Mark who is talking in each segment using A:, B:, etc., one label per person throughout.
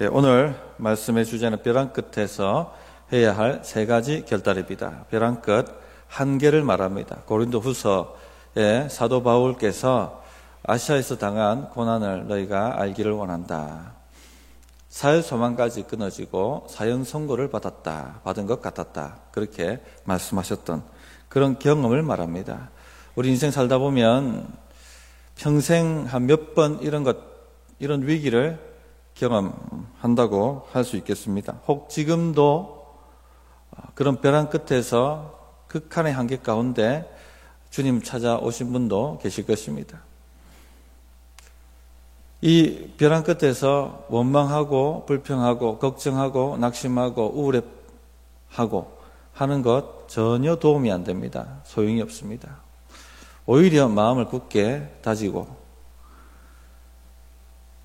A: 오늘 말씀의 주제는 벼랑 끝에서 해야 할 세 가지 결단입니다. 벼랑 끝 한계를 말합니다. 고린도후서에 사도 바울께서 아시아에서 당한 고난을 너희가 알기를 원한다. 사회 소망까지 끊어지고 사형 선고를 받은 것 같았다. 그렇게 말씀하셨던 그런 경험을 말합니다. 우리 인생 살다 보면 평생 한 몇 번 이런 위기를 경험한다고 할 수 있겠습니다. 혹 지금도 그런 벼랑 끝에서 극한의 한계 가운데 주님 찾아오신 분도 계실 것입니다. 이 벼랑 끝에서 원망하고 불평하고 걱정하고 낙심하고 우울해하고 하는 것 전혀 도움이 안 됩니다. 소용이 없습니다. 오히려 마음을 굳게 다지고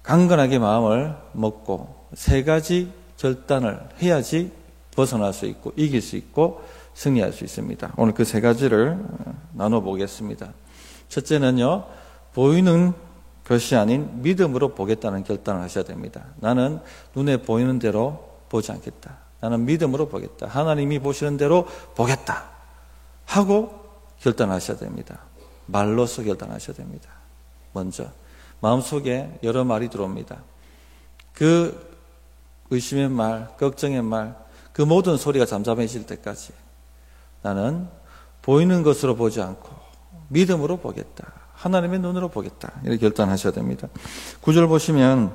A: 강건하게 마음을 먹고 세 가지 결단을 해야지 벗어날 수 있고 이길 수 있고 승리할 수 있습니다. 오늘 그 세 가지를 나눠보겠습니다. 첫째는요, 보이는 것이 아닌 믿음으로 보겠다는 결단을 하셔야 됩니다. 나는 눈에 보이는 대로 보지 않겠다. 나는 믿음으로 보겠다. 하나님이 보시는 대로 보겠다 하고 결단하셔야 됩니다. 말로써 결단하셔야 됩니다. 먼저 마음속에 여러 말이 들어옵니다. 그 의심의 말, 걱정의 말, 그 모든 소리가 잠잠해질 때까지 나는 보이는 것으로 보지 않고 믿음으로 보겠다. 하나님의 눈으로 보겠다. 이렇게 결단하셔야 됩니다. 9절 보시면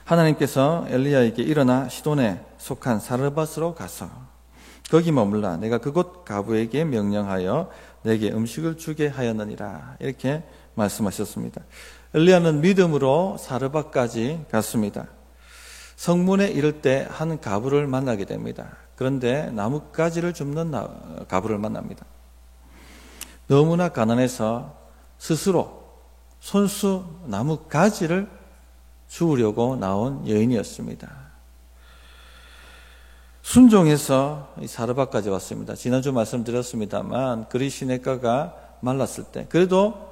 A: 하나님께서 엘리야에게 일어나 시돈에 속한 사르밧으로 가서 거기 머물라. 내가 그곳 가부에게 명령하여 내게 음식을 주게 하였느니라. 이렇게 말씀하셨습니다. 엘리야는 믿음으로 사르밧까지 갔습니다. 성문에 이를 때 한 가부를 만나게 됩니다. 그런데 나뭇가지를 줍는 가부를 만납니다. 너무나 가난해서 스스로 손수 나뭇가지를 주우려고 나온 여인이었습니다. 순종해서 이 사르밧까지 왔습니다. 지난주 말씀드렸습니다만 그리 시냇가가 말랐을 때 그래도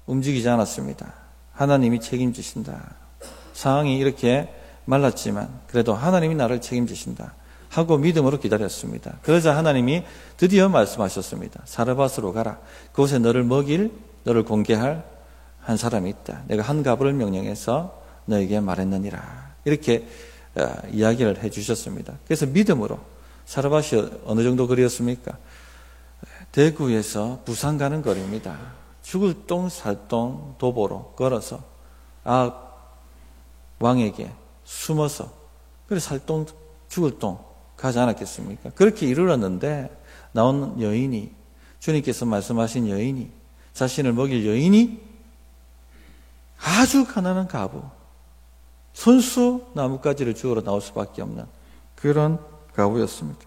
A: 움직이지 않았습니다. 하나님이 책임지신다. 상황이 이렇게 말랐지만 그래도 하나님이 나를 책임지신다 하고 믿음으로 기다렸습니다. 그러자 하나님이 드디어 말씀하셨습니다. 사르밧으로 가라. 그곳에 너를 먹일, 너를 공개할 한 사람이 있다. 내가 한 가부를 명령해서 너에게 말했느니라. 이렇게 이야기를 해주셨습니다. 그래서 믿음으로 사르밧이 어느 정도 거리였습니까? 대구에서 부산 가는 거리입니다. 죽을 똥 살똥 도보로 걸어서 왕에게 숨어서 그래 살똥 죽을 똥 가지 않았겠습니까? 그렇게 이르렀는데 나온 여인이 주님께서 말씀하신 여인이 자신을 먹일 여인이 아주 가난한 가부 손수 나뭇가지를 주우러 나올 수밖에 없는 그런 가부였습니다.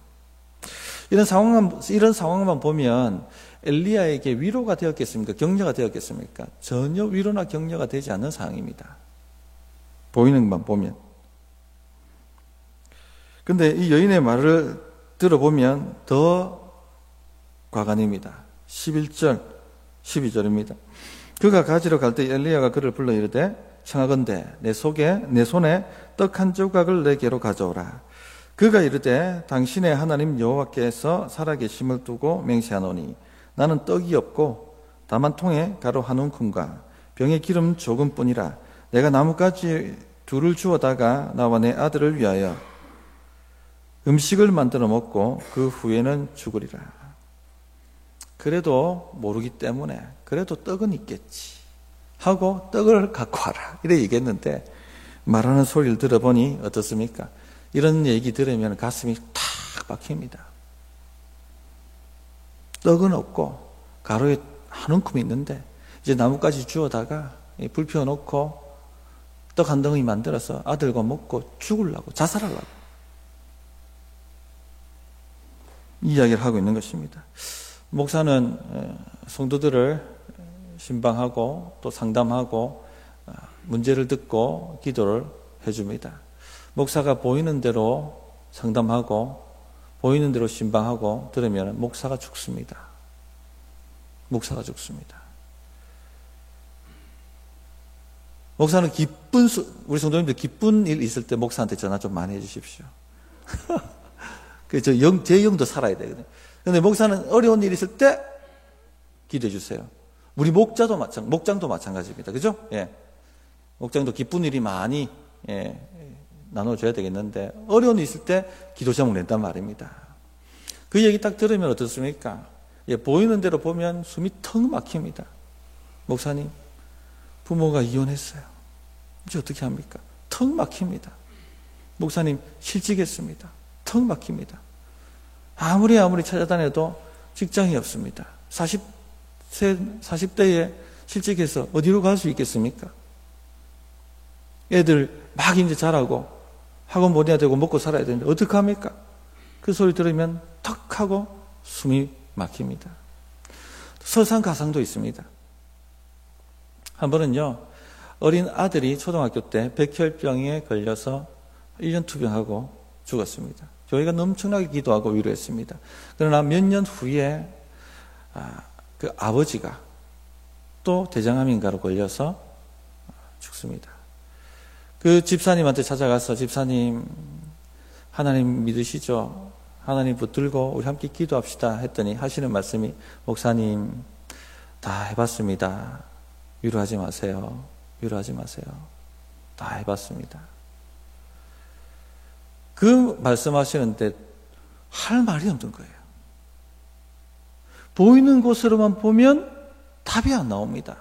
A: 이런 상황만 보면 엘리야에게 위로가 되었겠습니까? 격려가 되었겠습니까? 전혀 위로나 격려가 되지 않는 상황입니다. 보이는 것만 보면. 근데 이 여인의 말을 들어보면 더 과간입니다. 11절, 12절입니다. 그가 가지러 갈 때 엘리야가 그를 불러 이르되 청하건대 내 손에 떡 한 조각을 내게로 가져오라. 그가 이르되 당신의 하나님 여호와께서 살아계심을 두고 맹세하노니 나는 떡이 없고 다만 통에 가루 한 움큼과 병에 기름 조금뿐이라. 내가 나뭇가지 둘을 주워다가 나와 내 아들을 위하여 음식을 만들어 먹고 그 후에는 죽으리라. 그래도 모르기 때문에 그래도 떡은 있겠지 하고 떡을 갖고 와라 이래 얘기했는데 말하는 소리를 들어보니 어떻습니까? 이런 얘기 들으면 가슴이 탁 박힙니다. 떡은 없고 가루에 한 움큼 있는데 이제 나뭇가지 주워다가 불 피워놓고 떡 한 덩이 만들어서 아들과 먹고 죽으려고 자살하려고 이 이야기를 하고 있는 것입니다. 목사는 성도들을 신방하고 또 상담하고 문제를 듣고 기도를 해줍니다. 목사가 보이는 대로 상담하고 보이는 대로 신방하고 들으면 목사가 죽습니다. 목사가 죽습니다. 목사는 우리 성도님들 기쁜 일 있을 때 목사한테 전화 좀 많이 해주십시오. 제 영도 살아야 되거든요. 근데 목사는 어려운 일 있을 때 기도해 주세요. 우리 목장도 마찬가지입니다. 그죠? 예. 목장도 기쁜 일이 많이, 나눠줘야 되겠는데, 어려운 일 있을 때 기도 제목 낸단 말입니다. 그 얘기 딱 들으면 어떻습니까? 보이는 대로 보면 숨이 턱 막힙니다. 목사님, 부모가 이혼했어요. 이제 어떻게 합니까? 턱 막힙니다. 목사님, 실직했습니다. 턱 막힙니다. 아무리 찾아다녀도 직장이 없습니다. 40대에 실직해서 어디로 갈 수 있겠습니까? 애들 막 이제 자라고 학원 보내야 되고 먹고 살아야 되는데 어떡합니까? 그 소리 들으면 턱 하고 숨이 막힙니다. 설상가상도 있습니다. 한 번은요, 어린 아들이 초등학교 때 백혈병에 걸려서 1년 투병하고 죽었습니다. 교회가 엄청나게 기도하고 위로했습니다. 그러나 몇 년 후에 그 아버지가 또 대장암인가로 걸려서 죽습니다. 그 집사님한테 찾아가서 집사님 하나님 믿으시죠? 하나님 붙들고 우리 함께 기도합시다 했더니 하시는 말씀이 목사님 다 해봤습니다. 위로하지 마세요. 위로하지 마세요. 다 해봤습니다. 그 말씀하시는데 할 말이 없는 거예요. 보이는 곳으로만 보면 답이 안 나옵니다.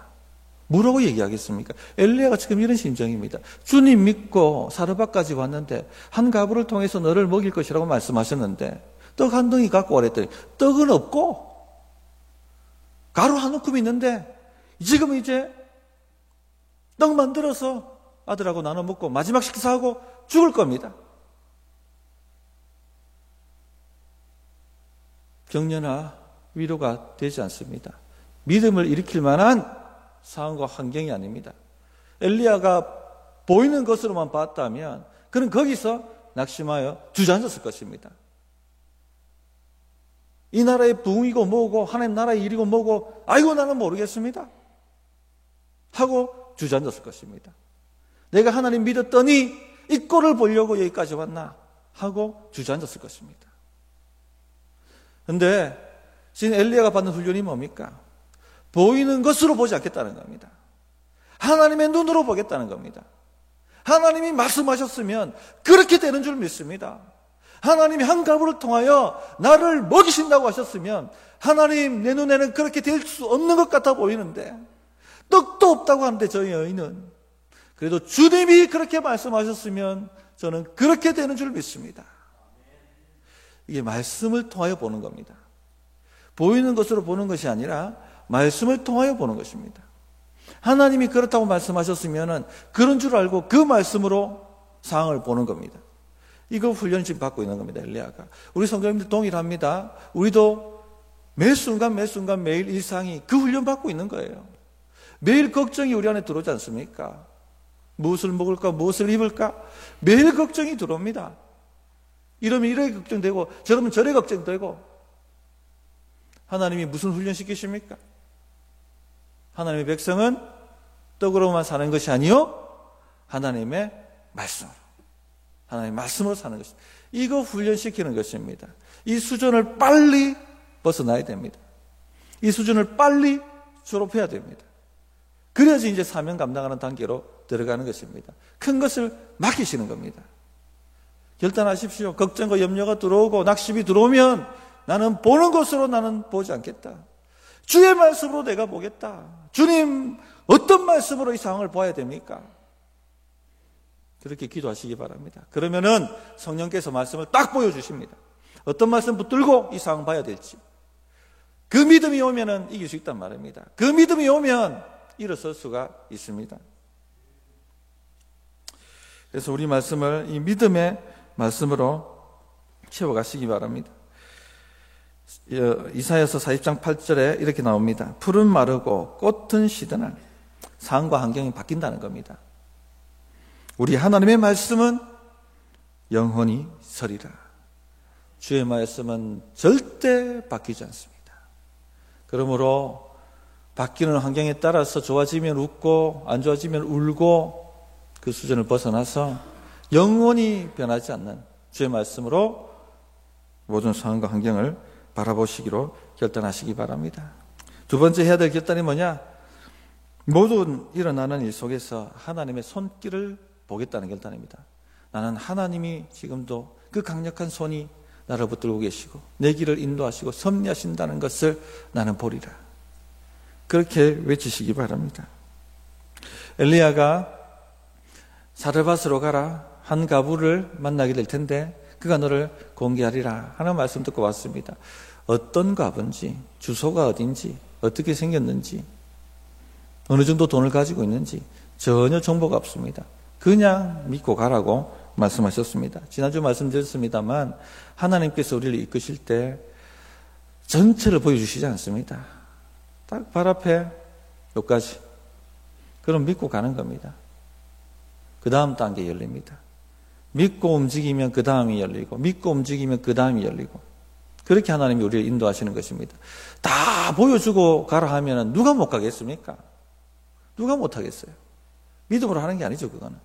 A: 뭐라고 얘기하겠습니까? 엘리야가 지금 이런 심정입니다. 주님 믿고 사르밧까지 왔는데 한 가부를 통해서 너를 먹일 것이라고 말씀하셨는데 떡 한 덩이 갖고 오랬더니 떡은 없고 가루 한 움큼 있는데 지금 이제 떡 만들어서 아들하고 나눠 먹고 마지막 식사하고 죽을 겁니다. 격려나 위로가 되지 않습니다. 믿음을 일으킬 만한 상황과 환경이 아닙니다. 엘리야가 보이는 것으로만 봤다면 그는 거기서 낙심하여 주저앉았을 것입니다. 이 나라의 부흥이고 뭐고 하나님 나라의 일이고 뭐고 아이고 나는 모르겠습니다 하고 주저앉았을 것입니다. 내가 하나님 믿었더니 이 꼴을 보려고 여기까지 왔나 하고 주저앉았을 것입니다. 그런데 지금 엘리야가 받는 훈련이 뭡니까? 보이는 것으로 보지 않겠다는 겁니다. 하나님의 눈으로 보겠다는 겁니다. 하나님이 말씀하셨으면 그렇게 되는 줄 믿습니다. 하나님이 한 가부를 통하여 나를 먹이신다고 하셨으면 하나님 내 눈에는 그렇게 될 수 없는 것 같아 보이는데 떡도 없다고 하는데 저희 여인은 그래도 주님이 그렇게 말씀하셨으면 저는 그렇게 되는 줄 믿습니다. 이게 말씀을 통하여 보는 겁니다. 보이는 것으로 보는 것이 아니라 말씀을 통하여 보는 것입니다. 하나님이 그렇다고 말씀하셨으면 그런 줄 알고 그 말씀으로 상황을 보는 겁니다. 이거 훈련을 지금 받고 있는 겁니다. 엘리야가. 우리 성도님들 동일합니다. 우리도 매 순간 매일 일상이 그 훈련 받고 있는 거예요. 매일 걱정이 우리 안에 들어오지 않습니까? 무엇을 먹을까? 무엇을 입을까? 매일 걱정이 들어옵니다. 이러면 이래 걱정되고 저러면 저래 걱정되고 하나님이 무슨 훈련 시키십니까? 하나님의 백성은 떡으로만 사는 것이 아니요 하나님의 말씀으로 하나님의 말씀으로 사는 것입니다. 이거 훈련시키는 것입니다. 이 수준을 빨리 벗어나야 됩니다. 이 수준을 빨리 졸업해야 됩니다. 그래야지 이제 사명 감당하는 단계로 들어가는 것입니다. 큰 것을 맡기시는 겁니다. 결단하십시오. 걱정과 염려가 들어오고 낙심이 들어오면 나는 보는 것으로 나는 보지 않겠다. 주의 말씀으로 내가 보겠다. 주님 어떤 말씀으로 이 상황을 봐야 됩니까? 그렇게 기도하시기 바랍니다. 그러면은 성령께서 말씀을 딱 보여주십니다. 어떤 말씀 붙들고 이 상황 봐야 될지. 그 믿음이 오면은 이길 수 있단 말입니다. 그 믿음이 오면 일어설 수가 있습니다. 그래서 우리 말씀을 이 믿음의 말씀으로 채워가시기 바랍니다. 이사야서 40장 8절에 이렇게 나옵니다. 풀은 마르고 꽃은 시드는 상황과 환경이 바뀐다는 겁니다. 우리 하나님의 말씀은 영원히 서리라. 주의 말씀은 절대 바뀌지 않습니다. 그러므로 바뀌는 환경에 따라서 좋아지면 웃고 안 좋아지면 울고 그 수준을 벗어나서 영원히 변하지 않는 주의 말씀으로 모든 상황과 환경을 바라보시기로 결단하시기 바랍니다. 두 번째 해야 될 결단이 뭐냐? 모든 일어나는 일 속에서 하나님의 손길을 보겠다는 결단입니다. 나는 하나님이 지금도 그 강력한 손이 나를 붙들고 계시고 내 길을 인도하시고 섭리하신다는 것을 나는 보리라. 그렇게 외치시기 바랍니다. 엘리야가 사르밧으로 가라. 한 가부를 만나게 될 텐데 그가 너를 공개하리라 하는 말씀 듣고 왔습니다. 어떤 가부인지, 주소가 어딘지, 어떻게 생겼는지, 어느 정도 돈을 가지고 있는지 전혀 정보가 없습니다. 그냥 믿고 가라고 말씀하셨습니다. 지난주 말씀드렸습니다만 하나님께서 우리를 이끄실 때 전체를 보여주시지 않습니다. 딱 발 앞에 여기까지. 그럼 믿고 가는 겁니다. 그 다음 단계 열립니다. 믿고 움직이면 그 다음이 열리고 믿고 움직이면 그 다음이 열리고 그렇게 하나님이 우리를 인도하시는 것입니다. 다 보여주고 가라 하면 누가 못 가겠습니까? 누가 못 하겠어요? 믿음으로 하는 게 아니죠. 그거는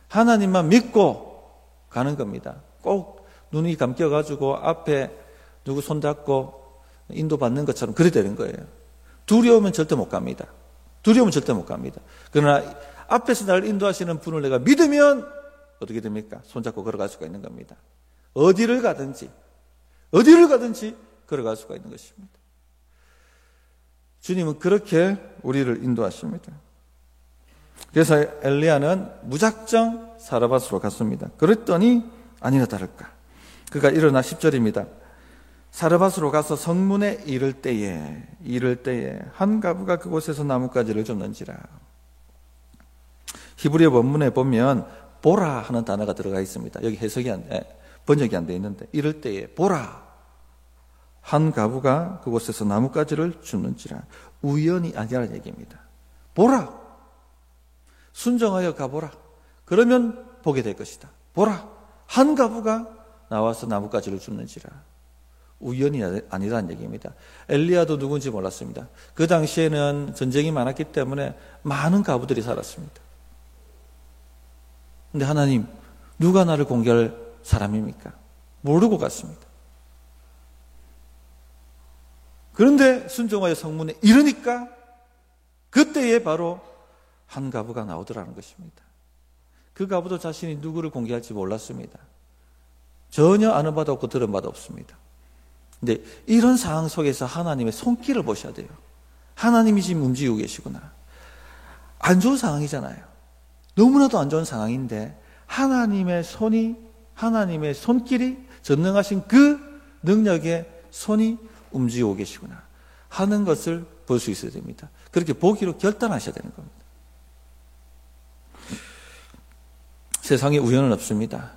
A: 하나님만 믿고 가는 겁니다. 꼭 눈이 감겨가지고 앞에 누구 손잡고 인도받는 것처럼 그래 되는 거예요. 두려우면 절대 못 갑니다. 두려우면 절대 못 갑니다. 그러나 앞에서 나를 인도하시는 분을 내가 믿으면 어떻게 됩니까? 손잡고 걸어갈 수가 있는 겁니다. 어디를 가든지 걸어갈 수가 있는 것입니다. 주님은 그렇게 우리를 인도하십니다. 그래서 엘리야는 무작정 사르밧으로 갔습니다. 그랬더니 아니나 다를까. 그가 일어나 10절입니다. 사르밧으로 가서 성문에 이를 때에 한 가부가 그곳에서 나뭇가지를 줍는지라. 히브리어 본문에 보면 보라 하는 단어가 들어가 있습니다. 여기 번역이 안 돼 있는데 이럴 때에 보라 한 가부가 그곳에서 나뭇가지를 줍는지라. 우연이 아니라는 얘기입니다. 보라 순종하여 가보라. 그러면 보게 될 것이다. 보라 한 가부가 나와서 나뭇가지를 줍는지라. 우연이 아니라는 얘기입니다. 엘리야도 누군지 몰랐습니다. 그 당시에는 전쟁이 많았기 때문에 많은 가부들이 살았습니다. 근데 하나님, 누가 나를 공개할 사람입니까? 모르고 갔습니다. 그런데 순종하여 성문에 이르니까 그때에 바로 한 가부가 나오더라는 것입니다. 그 가부도 자신이 누구를 공개할지 몰랐습니다. 전혀 아는 바도 없고 들은 바도 없습니다. 근데 이런 상황 속에서 하나님의 손길을 보셔야 돼요. 하나님이 지금 움직이고 계시구나. 안 좋은 상황이잖아요. 너무나도 안 좋은 상황인데 하나님의 손길이 전능하신 그 능력의 손이 움직이고 계시구나 하는 것을 볼 수 있어야 됩니다. 그렇게 보기로 결단하셔야 되는 겁니다. 세상에 우연은 없습니다.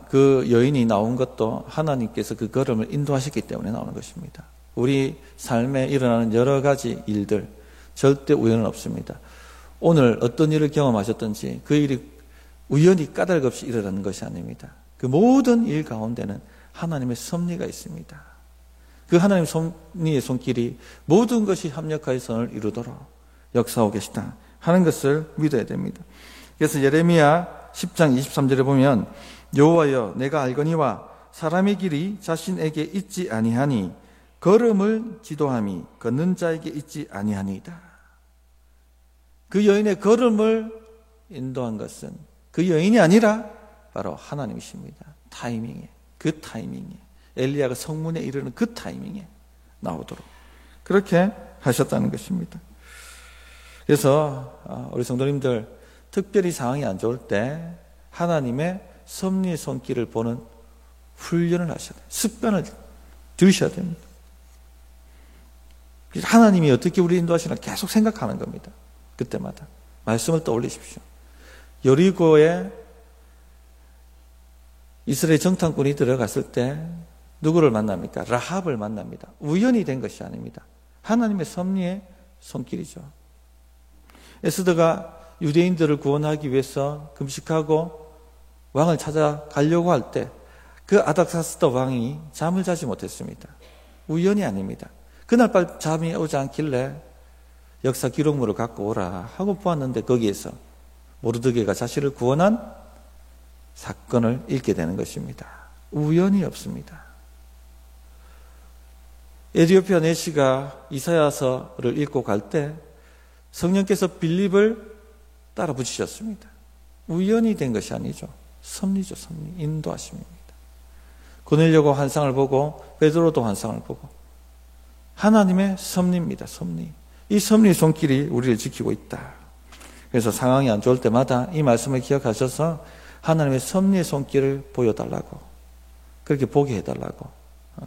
A: 그 여인이 나온 것도 하나님께서 그 걸음을 인도하셨기 때문에 나오는 것입니다. 우리 삶에 일어나는 여러 가지 일들 절대 우연은 없습니다. 오늘 어떤 일을 경험하셨든지 그 일이 우연히 까닭 없이 일어나는 것이 아닙니다. 그 모든 일 가운데는 하나님의 섭리가 있습니다. 그 하나님의 섭리의 손길이 모든 것이 합력하여 선을 이루도록 역사하고 계시다 하는 것을 믿어야 됩니다. 그래서 예레미야 10장 23절에 보면 여호와여 내가 알거니와 사람의 길이 자신에게 있지 아니하니 걸음을 지도함이 걷는 자에게 있지 아니하니이다. 그 여인의 걸음을 인도한 것은 그 여인이 아니라 바로 하나님이십니다. 그 타이밍에 엘리야가 성문에 이르는 그 타이밍에 나오도록 그렇게 하셨다는 것입니다. 그래서 우리 성도님들 특별히 상황이 안 좋을 때 하나님의 섭리의 손길을 보는 훈련을 하셔야 돼요. 습관을 들이셔야 됩니다. 하나님이 어떻게 우리 인도하시나 계속 생각하는 겁니다. 그때마다 말씀을 떠올리십시오. 여리고에 이스라엘 정탐꾼이 들어갔을 때 누구를 만납니까? 라합을 만납니다. 우연히 된 것이 아닙니다. 하나님의 섭리의 손길이죠. 에스더가 유대인들을 구원하기 위해서 금식하고 왕을 찾아가려고 할 때 그 아닥사스다 왕이 잠을 자지 못했습니다. 우연이 아닙니다. 그날 밤 잠이 오지 않길래 역사 기록물을 갖고 오라 하고 보았는데 거기에서 모르드게가 자신을 구원한 사건을 읽게 되는 것입니다. 우연이 없습니다. 에티오피아 내시가 이사야서를 읽고 갈 때 성령께서 빌립을 따라 붙이셨습니다. 우연이 된 것이 아니죠. 섭리죠, 섭리. 인도하심입니다. 고넬료가 환상을 보고 베드로도 환상을 보고 하나님의 섭리입니다. 섭리. 이 섭리의 손길이 우리를 지키고 있다. 그래서 상황이 안 좋을 때마다 이 말씀을 기억하셔서 하나님의 섭리의 손길을 보여달라고, 그렇게 보게 해달라고,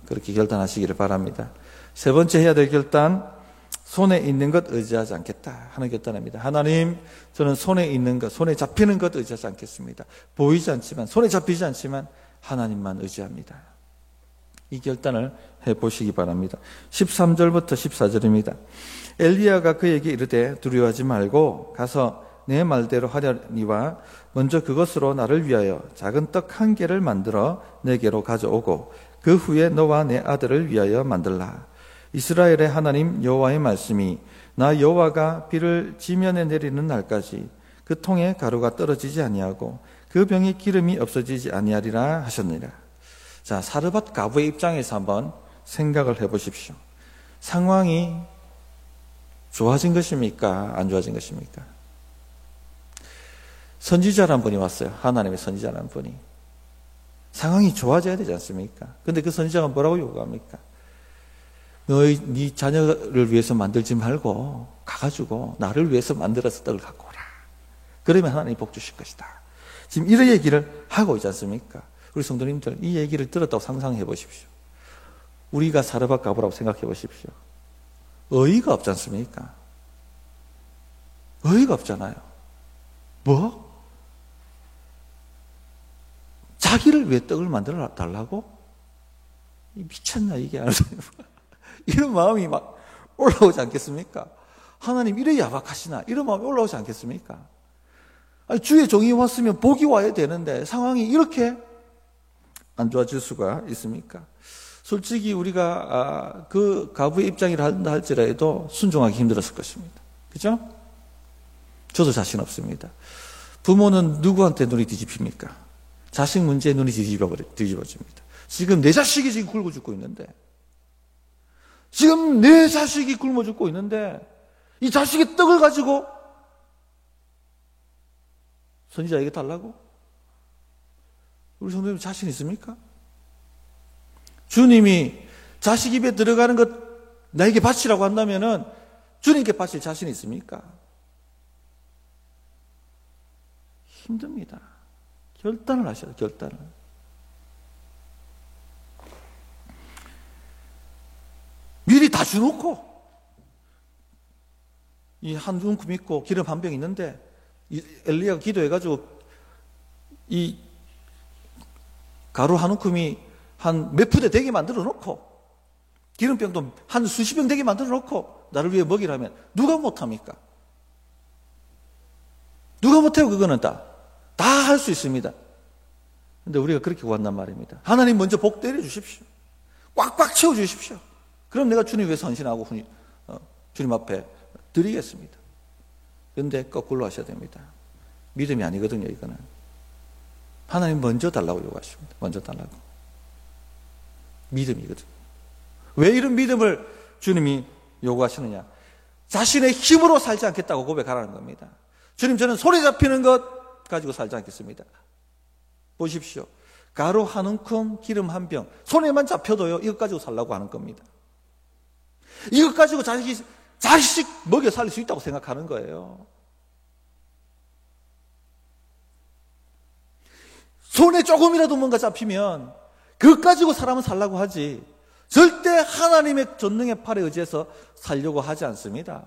A: 그렇게 결단하시기를 바랍니다. 세 번째 해야 될 결단, 손에 있는 것 의지하지 않겠다 하는 결단입니다. 하나님, 저는 손에 있는 것, 손에 잡히는 것 의지하지 않겠습니다. 보이지 않지만, 손에 잡히지 않지만 하나님만 의지합니다. 이 결단을 해보시기 바랍니다. 13절부터 14절입니다. 엘리야가 그에게 이르되 두려워하지 말고 가서 내 말대로 하려니와 먼저 그것으로 나를 위하여 작은 떡 한 개를 만들어 내게로 가져오고 그 후에 너와 내 아들을 위하여 만들라. 이스라엘의 하나님 여호와의 말씀이 나 여호와가 비를 지면에 내리는 날까지 그 통에 가루가 떨어지지 아니하고 그 병에 기름이 없어지지 아니하리라 하셨느니라. 자, 사르밧 가부의 입장에서 한번 생각을 해보십시오. 상황이 좋아진 것입니까? 안 좋아진 것입니까? 선지자란 분이 왔어요. 하나님의 선지자란 분이. 상황이 좋아져야 되지 않습니까? 근데 그 선지자가 뭐라고 요구합니까? 네 자녀를 위해서 만들지 말고 가가지고 나를 위해서 만들어서 떡을 갖고 오라. 그러면 하나님이 복 주실 것이다. 지금 이런 얘기를 하고 있지 않습니까? 우리 성도님들 이 얘기를 들었다고 상상해 보십시오. 우리가 사르밧 가부라고 생각해 보십시오. 어이가 없지 않습니까? 어이가 없잖아요. 뭐? 자기를 위해 떡을 만들어 달라고? 미쳤나 이게? 이런 마음이 막 올라오지 않겠습니까? 하나님 이래 야박하시나? 이런 마음이 올라오지 않겠습니까? 아니, 주의 종이 왔으면 복이 와야 되는데 상황이 이렇게 안 좋아질 수가 있습니까? 솔직히 우리가 그 가부의 입장이라 한다 할지라도 순종하기 힘들었을 것입니다. 그죠? 저도 자신 없습니다. 부모는 누구한테 눈이 뒤집힙니까? 자식 문제에 눈이 뒤집어집니다. 지금 내 자식이 지금 굶어 죽고 있는데, 지금 내 자식이 굶어 죽고 있는데, 이 자식의 떡을 가지고 선지자에게 달라고? 우리 성도님 자신 있습니까? 주님이 자식 입에 들어가는 것 나에게 바치라고 한다면은 주님께 바칠 자신이 있습니까? 힘듭니다. 결단을 하셔야 돼요. 결단을. 미리 다 주놓고 이 한 움큼 있고 기름 한 병 있는데 엘리야가 기도해가지고 이 가루 한 움큼이 한 몇 푸대 되게 만들어 놓고 기름병도 한 수십 병 되게 만들어 놓고 나를 위해 먹이라면 누가 못합니까? 누가 못해요? 그거는 다 할 수 있습니다. 근데 우리가 그렇게 구한단 말입니다. 하나님 먼저 복 때려 주십시오. 꽉꽉 채워 주십시오. 그럼 내가 주님 위해서 헌신하고 주님 앞에 드리겠습니다. 그런데 거꾸로 하셔야 됩니다. 믿음이 아니거든요, 이거는. 하나님 먼저 달라고 요구하십니다. 먼저 달라고. 믿음이거든요. 왜 이런 믿음을 주님이 요구하시느냐? 자신의 힘으로 살지 않겠다고 고백하라는 겁니다. 주님, 저는 손에 잡히는 것 가지고 살지 않겠습니다. 보십시오. 가루 한 움큼, 기름 한 병, 손에만 잡혀도요, 이것 가지고 살라고 하는 겁니다. 이것 가지고 자식 먹여 살릴 수 있다고 생각하는 거예요. 손에 조금이라도 뭔가 잡히면 그것 가지고 사람은 살라고 하지 절대 하나님의 전능의 팔에 의지해서 살려고 하지 않습니다.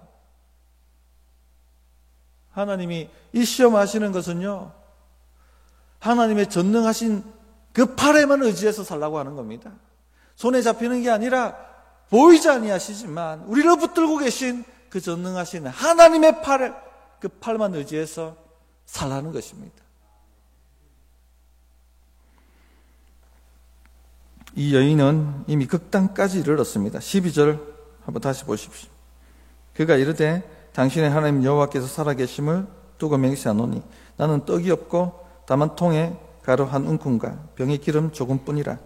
A: 하나님이 이 시험하시는 것은요, 하나님의 전능하신 그 팔에만 의지해서 살라고 하는 겁니다. 손에 잡히는 게 아니라 보이지 아니하시지만 우리를 붙들고 계신 그 전능하신 하나님의 팔을, 그 팔만 의지해서 살라는 것입니다. 이 여인은 이미 극단까지 이르렀습니다. 12절 한번 다시 보십시오. 그가 이르되 당신의 하나님 여호와께서 살아계심을 두고 맹세하노니 나는 떡이 없고 다만 통에 가루 한 움큼과 병에 기름 조금뿐이라.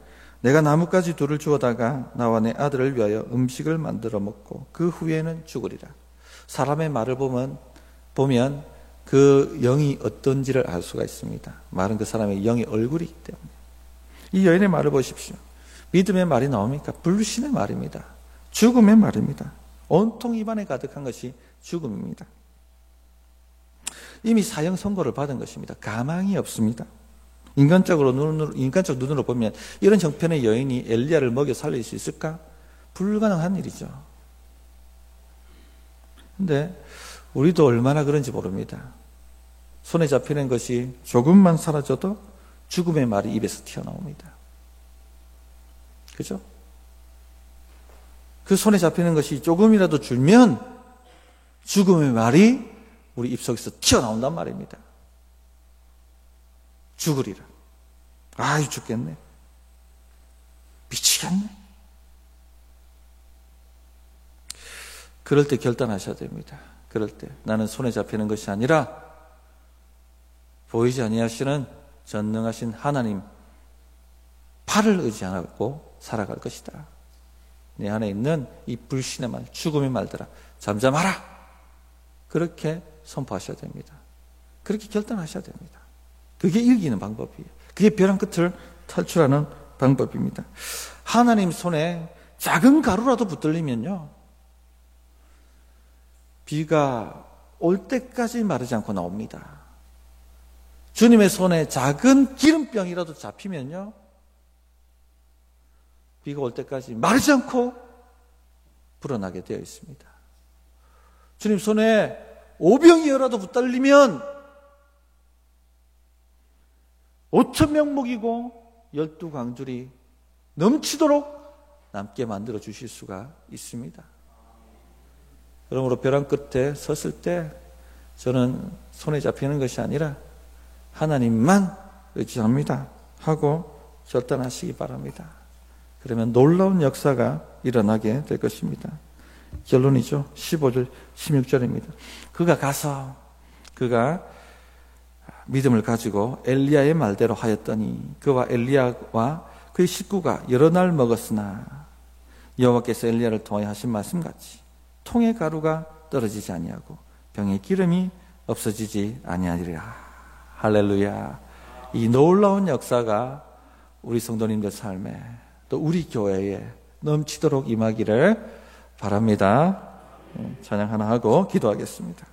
A: 내가 나뭇가지 둘을 주워다가 나와 내 아들을 위하여 음식을 만들어 먹고 그 후에는 죽으리라. 사람의 말을 보면 그 영이 어떤지를 알 수가 있습니다. 말은 그 사람의 영의 얼굴이기 때문에. 이 여인의 말을 보십시오. 믿음의 말이 나옵니까? 불신의 말입니다. 죽음의 말입니다. 온통 입안에 가득한 것이 죽음입니다. 이미 사형 선고를 받은 것입니다. 가망이 없습니다. 인간적 눈으로 보면 이런 형편의 여인이 엘리야를 먹여 살릴 수 있을까? 불가능한 일이죠. 근데 우리도 얼마나 그런지 모릅니다. 손에 잡히는 것이 조금만 사라져도 죽음의 말이 입에서 튀어나옵니다. 그죠? 그 손에 잡히는 것이 조금이라도 줄면 죽음의 말이 우리 입속에서 튀어나온단 말입니다. 죽으리라. 아이, 죽겠네. 미치겠네. 그럴 때 결단하셔야 됩니다. 그럴 때 나는 손에 잡히는 것이 아니라 보이지 아니하시는 전능하신 하나님 팔을 의지하고 살아갈 것이다. 내 안에 있는 이 불신의 말, 죽음의 말들아 잠잠하라. 그렇게 선포하셔야 됩니다. 그렇게 결단하셔야 됩니다. 그게 이기는 방법이에요. 그게 벼랑 끝을 탈출하는 방법입니다. 하나님 손에 작은 가루라도 붙들리면요, 비가 올 때까지 마르지 않고 나옵니다. 주님의 손에 작은 기름병이라도 잡히면요, 비가 올 때까지 마르지 않고 불어나게 되어 있습니다. 주님 손에 오병이어라도 붙들리면 5,000명 먹이고 12광줄이 넘치도록 남게 만들어 주실 수가 있습니다. 그러므로 벼랑 끝에 섰을 때 저는 손에 잡히는 것이 아니라 하나님만 의지합니다 하고 결단하시기 바랍니다. 그러면 놀라운 역사가 일어나게 될 것입니다. 결론이죠. 15절 16절입니다. 그가 믿음을 가지고 엘리야의 말대로 하였더니 그와 엘리야와 그의 식구가 여러 날 먹었으나 여호와께서 엘리야를 통하여 하신 말씀같이 통의 가루가 떨어지지 아니하고 병의 기름이 없어지지 아니하리라. 할렐루야. 이 놀라운 역사가 우리 성도님들 삶에 또 우리 교회에 넘치도록 임하기를 바랍니다. 찬양 하나 하고 기도하겠습니다.